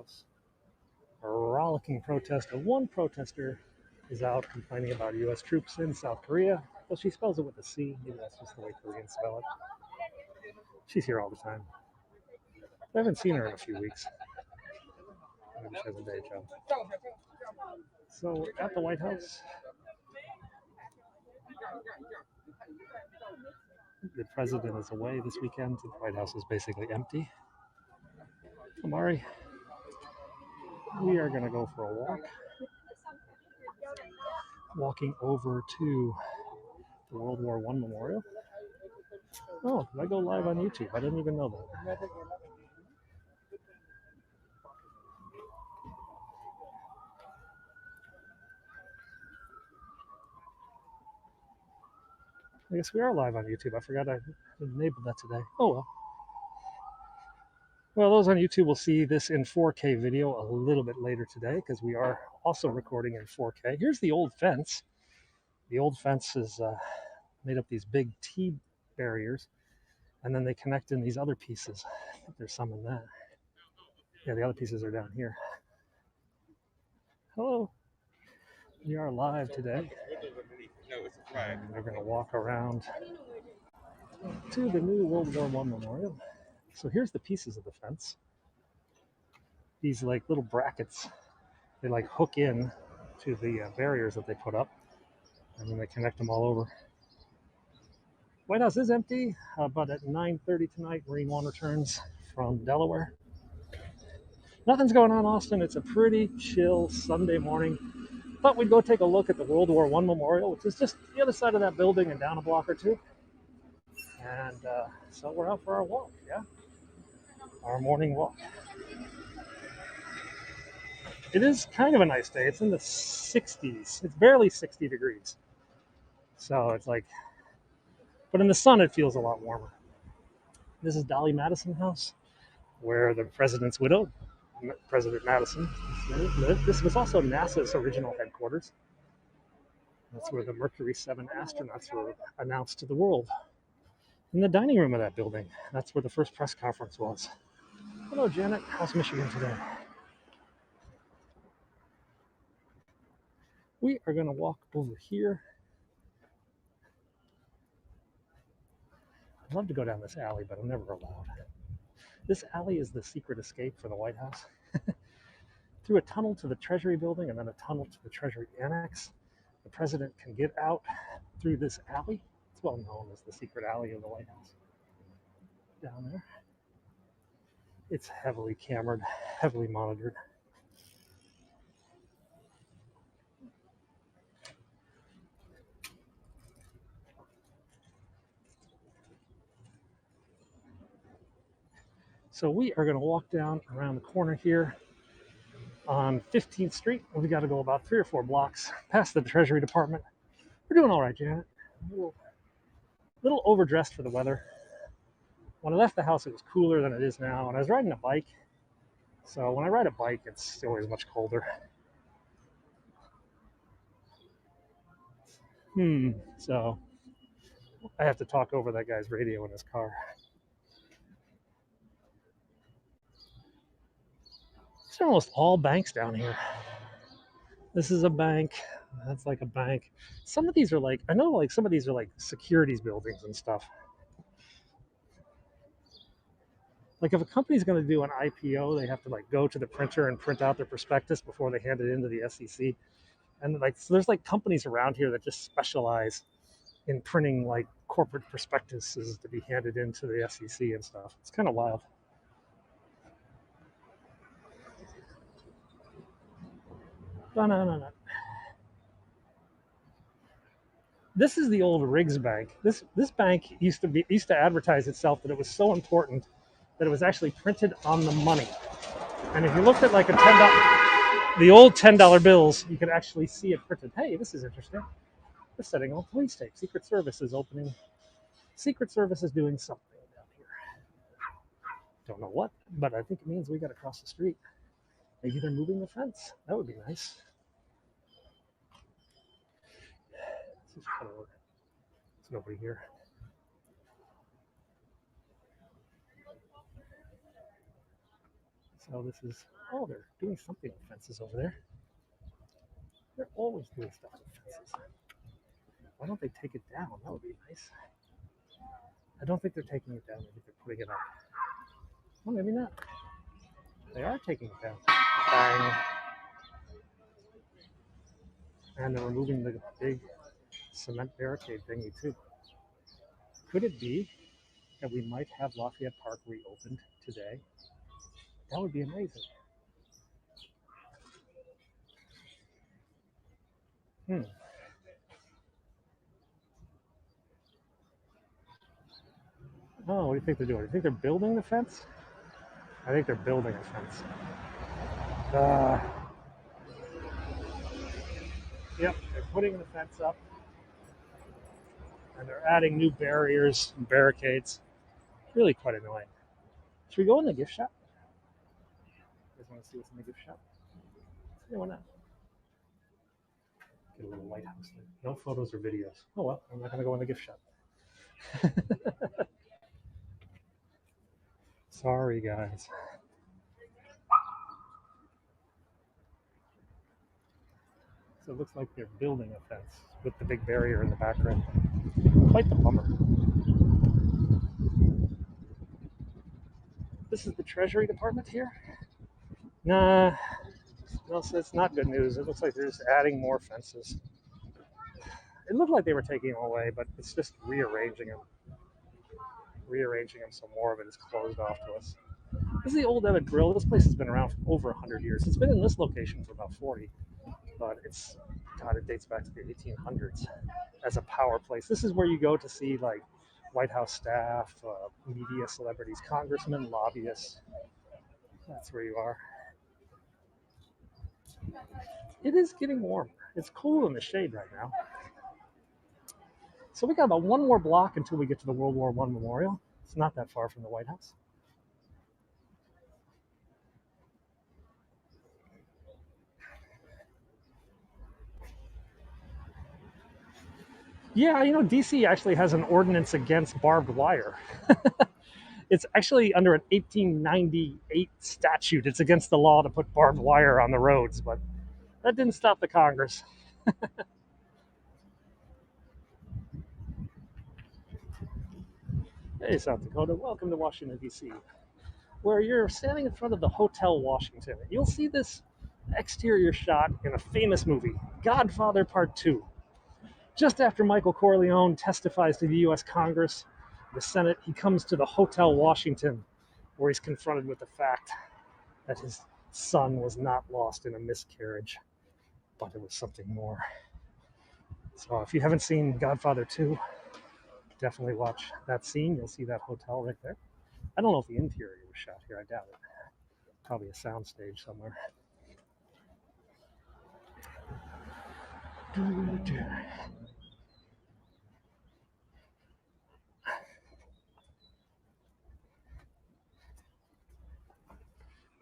House. A rollicking protester. One protester is out complaining about U.S. troops in South Korea. Well, she spells it with a C. Maybe that's just the way Koreans spell it. She's here all the time. I haven't seen her in a few weeks. Maybe she has a day job. So at the White House, the president is away this weekend. The White House is basically empty. Amari, we are going to go for a walk. Walking over to the World War I Memorial. Oh, did I go live on YouTube? I didn't even know that. I guess we are live on YouTube. I forgot I enabled that today. Oh well. Well, those on YouTube will see this in 4K video a little bit later today because we are also recording in 4K. Here's the old fence. The old fence is made up these big T barriers, and then they connect in these other pieces. I think there's some in that. Yeah, the other pieces are down here. Hello. We are live today. And we're going to walk around to the new World War I Memorial. So here's the pieces of the fence. These like little brackets, they like hook in to the barriers that they put up, and then they connect them all over. White House is empty, but at 9:30 tonight, Marine One returns from Delaware. Nothing's going on, Austin. It's a pretty chill Sunday morning, but we'd go take a look at the World War I Memorial, which is just the other side of that building and down a block or two. And so we're out for our walk, yeah? Our morning walk. It is kind of a nice day. It's in the 60s. It's barely 60 degrees. So it's like, but in the sun, it feels a lot warmer. This is Dolly Madison House, where the president's widow, President Madison, lived. This was also NASA's original headquarters. That's where the Mercury 7 astronauts were announced to the world. In the dining room of that building, that's where the first press conference was. Hello, Janet. How's Michigan today? We are going to walk over here. I'd love to go down this alley, but I'm never allowed. This alley is the secret escape for the White House. Through a tunnel to the Treasury building and then a tunnel to the Treasury Annex, the president can get out through this alley. It's well known as the secret alley of the White House. Down there. It's heavily cambered, heavily monitored. So we are going to walk down around the corner here on 15th Street. We got to go about 3 or 4 blocks past the Treasury Department. We're doing all right, Janet. A little overdressed for the weather. When I left the house, it was cooler than it is now, and I was riding a bike. So when I ride a bike, it's always much colder. So I have to talk over that guy's radio in his car. There's almost all banks down here. This is a bank. That's like a bank. Some of these are like, I know like some of these are like securities buildings and stuff. Like if a company's going to do an IPO, they have to like go to the printer and print out their prospectus before they hand it into the SEC. And like, so there's like companies around here that just specialize in printing like corporate prospectuses to be handed into the SEC and stuff. It's kind of wild. No. This is the old Riggs Bank. This bank used to advertise itself that it was so important that it was actually printed on the money. And if you looked at like the old $10 bills, you could actually see it printed. Hey, this is interesting. They're setting on police tape. Secret Service is opening. Secret Service is doing something down here. Don't know what, but I think it means we got to cross the street. Maybe they're moving the fence. That would be nice. There's nobody here. So this is, oh, they're doing something with fences over there. They're always doing stuff with fences. Why don't they take it down? That would be nice. I don't think they're taking it down. I think they're putting it up. Well, maybe not. They are taking it down. Bang. And they're removing the big cement barricade thingy too. Could it be that we might have Lafayette Park reopened today? That would be amazing. Oh, what do you think they're doing? Do you think they're building the fence? I think they're building a fence. Yep, they're putting the fence up. And they're adding new barriers and barricades. Really quite annoying. Should we go in the gift shop? You guys want to see what's in the gift shop? Yeah, why not? Get a little lighthouse there. No photos or videos. Oh well, I'm not going to go in the gift shop. Sorry, guys. So it looks like they're building a fence with the big barrier in the background. Quite the bummer. This is the Treasury Department here. Nah, no, so it's not good news. It looks like they're just adding more fences. It looked like they were taking them away, but it's just rearranging them. Rearranging them so more of it is closed off to us. This is the old Emmett Grill. This place has been around for over 100 years. It's been in this location for about 40, but it's, God, it dates back to the 1800s as a power place. This is where you go to see like White House staff, media celebrities, congressmen, lobbyists. That's where you are. It is getting warmer. It's cool in the shade right now. So we got about one more block until we get to the World War I Memorial. It's not that far from the White House. Yeah, you know, DC actually has an ordinance against barbed wire. It's actually under an 1898 statute. It's against the law to put barbed wire on the roads, but that didn't stop the Congress. Hey, South Dakota, welcome to Washington, D.C., where you're standing in front of the Hotel Washington. You'll see this exterior shot in a famous movie, Godfather Part 2. Just after Michael Corleone testifies to the U.S. Congress, the Senate, he comes to the Hotel Washington, where he's confronted with the fact that his son was not lost in a miscarriage, but it was something more. So if you haven't seen Godfather 2, definitely watch that scene. You'll see that hotel right there. I don't know if the interior was shot here. I doubt it. Probably a soundstage somewhere.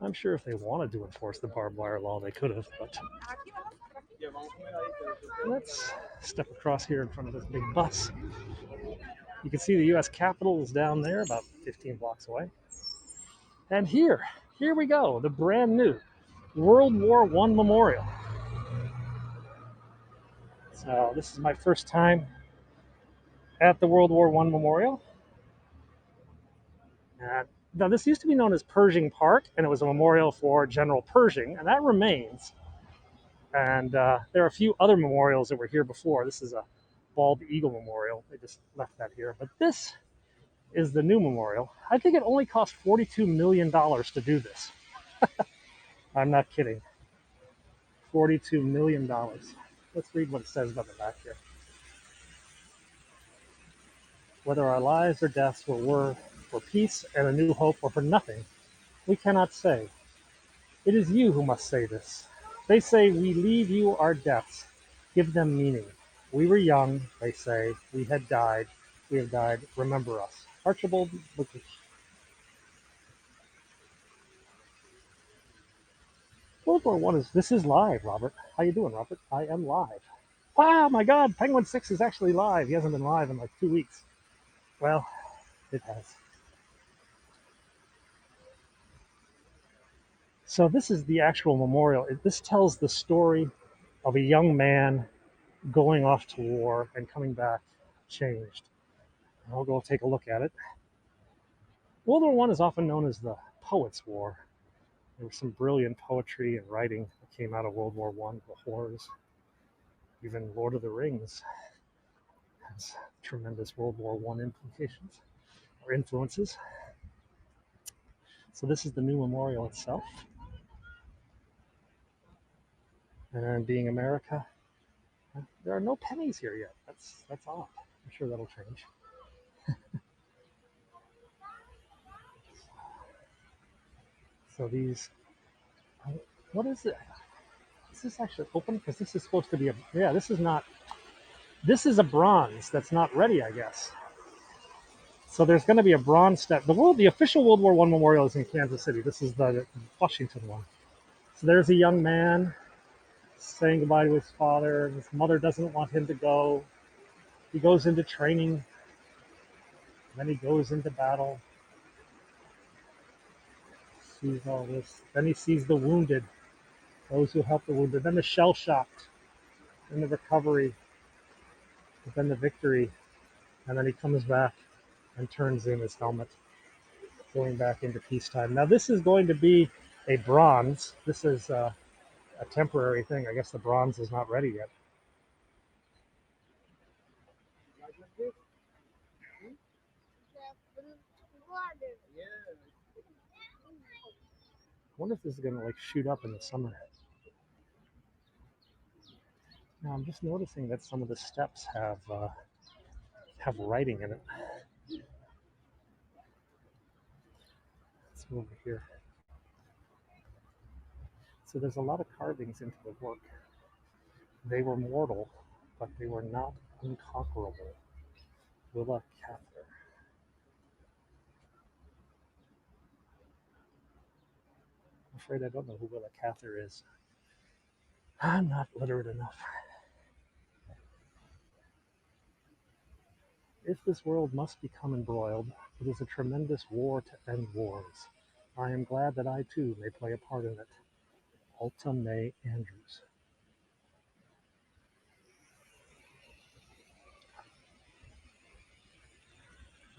I'm sure if they wanted to enforce the barbed wire law, they could have, but let's step across here in front of this big bus. You can see the U.S. Capitol is down there, about 15 blocks away. And here we go, the brand new World War I Memorial. So this is my first time at the World War I Memorial. Now this used to be known as Pershing Park, and it was a memorial for General Pershing, and that remains. And there are a few other memorials that were here before. This is a bald eagle memorial. They just left that here. But this is the new memorial. I think it only cost $42 million to do this. I'm not kidding. $42 million. Let's read what it says about the back here. Whether our lives or deaths were for peace and a new hope or for nothing, we cannot say. It is you who must say this. They say, we leave you our deaths. Give them meaning. We were young, they say. We had died. We have died. Remember us. Archibald Lukic. World War I this is live, Robert. How you doing, Robert? I am live. Wow, my God, Penguin 6 is actually live. He hasn't been live in like 2 weeks. Well, it has. So this is the actual memorial. This tells the story of a young man going off to war and coming back changed. I'll go take a look at it. World War One is often known as the Poets' War. There was some brilliant poetry and writing that came out of World War One, the horrors. Even Lord of the Rings has tremendous World War One implications or influences. So this is the new memorial itself. And being America, there are no pennies here yet. That's odd. I'm sure that'll change. So these, what is it? Is this actually open? Because this is supposed to be a, yeah, this is not, this is a bronze that's not ready, I guess. So there's going to be a bronze step. The official World War One memorial is in Kansas City. This is the Washington one. So there's a young man saying goodbye to his father. His mother doesn't want him to go. He goes into training. Then he goes into battle. Sees all this. Then he sees the wounded, those who help the wounded. Then the shell shocked. Then the recovery. Then the victory. And then he comes back and turns in his helmet, going back into peacetime. Now this is going to be a bronze. This is a temporary thing. I guess the bronze is not ready yet. I wonder if this is going to like shoot up in the summer. Now I'm just noticing that some of the steps have writing in it. Let's move over here. So there's a lot of carvings into the work. They were mortal, but they were not unconquerable. Willa Cather. I'm afraid I don't know who Willa Cather is. I'm not literate enough. If this world must become embroiled, it is a tremendous war to end wars. I am glad that I too may play a part in it. Alta Mae Andrews.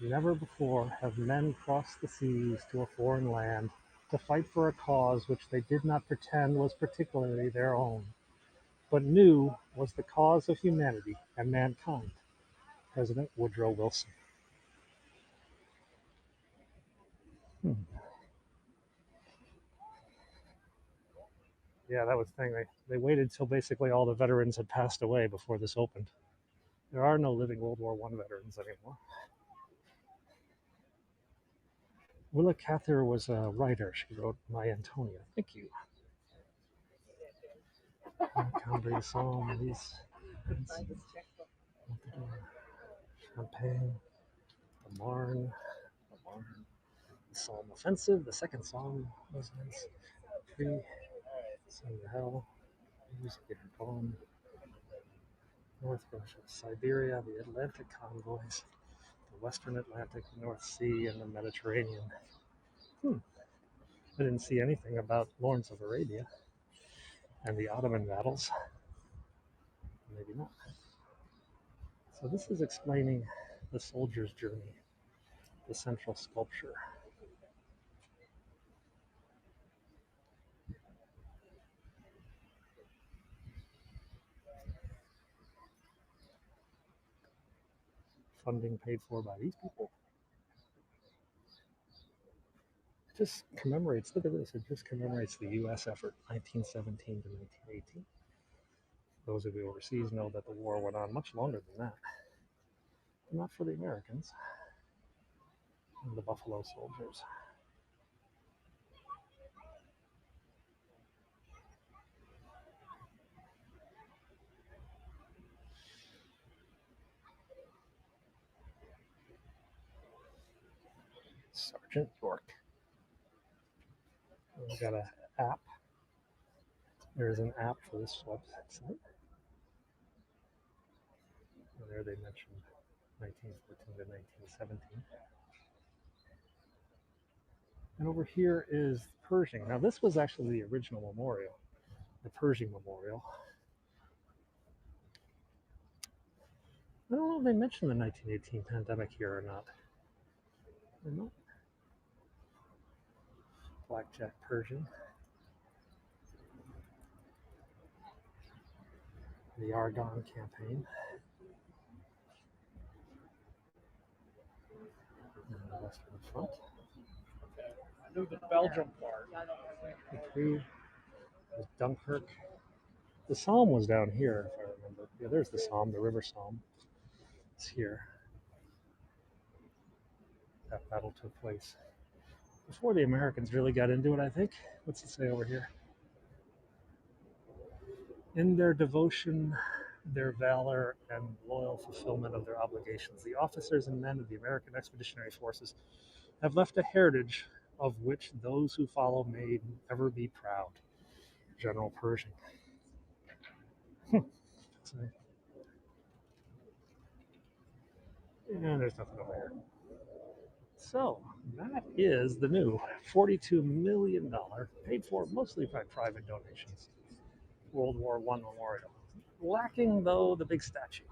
Never before have men crossed the seas to a foreign land to fight for a cause which they did not pretend was particularly their own, but knew was the cause of humanity and mankind. President Woodrow Wilson. Hmm. Yeah, that was the thing. They waited till basically all the veterans had passed away before this opened. There are no living World War One veterans anymore. Willa Cather was a writer. She wrote My Antonia. Thank you. Cambria Psalm, these Champagne, the Marne, the Psalm Offensive, the second Psalm was nice. Tree, Son of Hell, Music in Poem, North Russia, Siberia, the Atlantic convoys, the Western Atlantic, the North Sea, and the Mediterranean. I didn't see anything about Lawrence of Arabia and the Ottoman battles. Maybe not. So this is explaining the soldier's journey, the central sculpture. Funding paid for by these people. It just commemorates, look at this, it just commemorates the U.S. effort, 1917 to 1918. Those of you overseas know that the war went on much longer than that. But not for the Americans and the Buffalo Soldiers. Sergeant York. We've got an app. There's an app for this website. And there they mentioned 1914 to 1917. And over here is Pershing. Now, this was actually the original memorial, the Pershing Memorial. I don't know if they mentioned the 1918 pandemic here or not. I don't know. Blackjack Pershing. The Argonne Campaign. And the Western Front. I knew the Belgium part. The Dunkirk. The Somme was down here, if I remember. Yeah, there's the Somme, the River Somme. It's here. That battle took place before the Americans really got into it, I think. What's it say over here? In their devotion, their valor, and loyal fulfillment of their obligations, the officers and men of the American Expeditionary Forces have left a heritage of which those who follow may ever be proud. General Pershing. And there's nothing over here. So that is the new $42 million, paid for mostly by private donations, World War I memorial. Lacking, though, the big statue.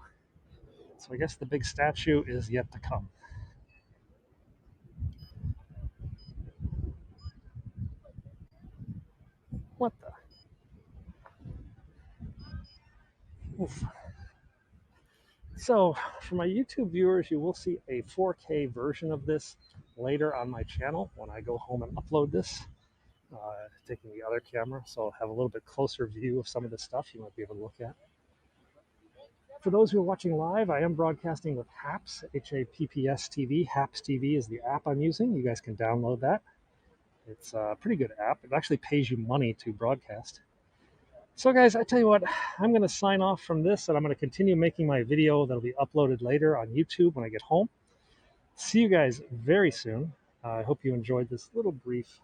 So I guess the big statue is yet to come. What the? Oof. So for my YouTube viewers, you will see a 4K version of this later on my channel when I go home and upload this, taking the other camera, so I'll have a little bit closer view of some of the stuff you might be able to look at. For those who are watching live, I am broadcasting with HAPS, H-A-P-P-S TV. HAPS TV is the app I'm using. You guys can download that. It's a pretty good app. It actually pays you money to broadcast. So guys, I tell you what, I'm going to sign off from this, and I'm going to continue making my video that'll be uploaded later on YouTube when I get home. See you guys very soon. I hope you enjoyed this little brief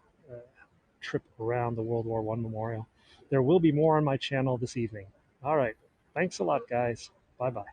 trip around the World War I Memorial. There will be more on my channel this evening. All right. Thanks a lot, guys. Bye-bye.